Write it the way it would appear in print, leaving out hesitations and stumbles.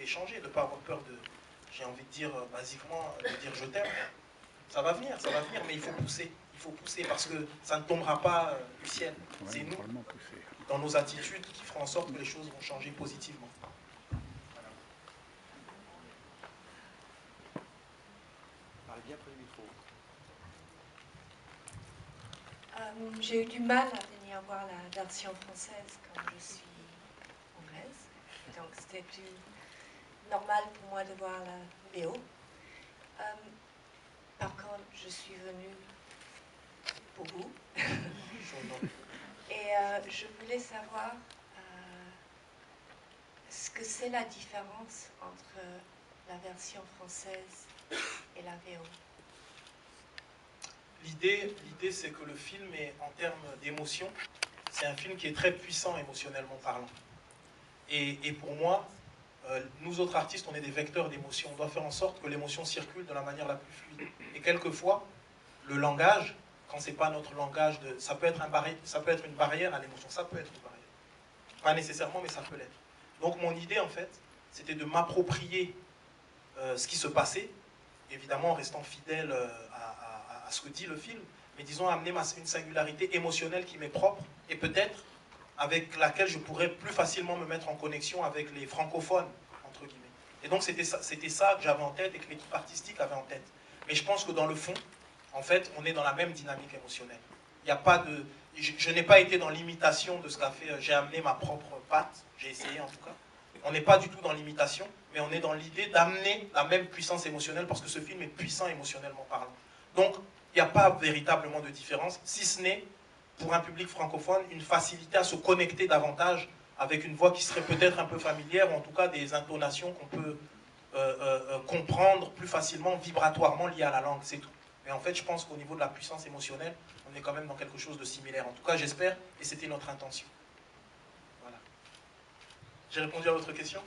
d'échanger, de ne pas avoir peur de, j'ai envie de dire, basiquement, de dire je t'aime. Ça va venir, mais il faut pousser. Il faut pousser parce que ça ne tombera pas du ciel. C'est nous, dans nos attitudes, qui feront en sorte que les choses vont changer positivement. Voilà. Parlez bien près du micro. J'ai eu du mal à venir voir la version française quand je suis anglaise. Donc c'était plus normal pour moi de voir la VO. Par contre, je suis venue pour vous. Et je voulais savoir ce que c'est la différence entre la version française et la VO. L'idée, c'est que le film est, en termes d'émotion, c'est un film qui est très puissant émotionnellement parlant. Et pour moi, nous autres artistes, on est des vecteurs d'émotion. On doit faire en sorte que l'émotion circule de la manière la plus fluide. Et quelquefois, le langage, quand c'est pas notre langage, ça peut être une barrière à l'émotion. Ça peut être une barrière. Pas nécessairement, mais ça peut l'être. Donc mon idée, en fait, c'était de m'approprier ce qui se passait, évidemment en restant fidèle à ce que dit le film, mais disons amener une singularité émotionnelle qui m'est propre, et peut-être avec laquelle je pourrais plus facilement me mettre en connexion avec les francophones, entre guillemets. Et donc c'était ça que j'avais en tête et que l'équipe artistique avait en tête. Mais je pense que dans le fond, en fait, on est dans la même dynamique émotionnelle. Il n'y a pas de... Je n'ai pas été dans l'imitation de ce qu'a fait... J'ai amené ma propre patte, j'ai essayé en tout cas. On n'est pas du tout dans l'imitation, mais on est dans l'idée d'amener la même puissance émotionnelle, parce que ce film est puissant émotionnellement parlant. Donc, il n'y a pas véritablement de différence, si ce n'est, pour un public francophone, une facilité à se connecter davantage avec une voix qui serait peut-être un peu familière, ou en tout cas des intonations qu'on peut comprendre plus facilement, vibratoirement liées à la langue, c'est tout. Mais en fait, je pense qu'au niveau de la puissance émotionnelle, on est quand même dans quelque chose de similaire. En tout cas, j'espère, et c'était notre intention. Voilà. J'ai répondu à votre question ?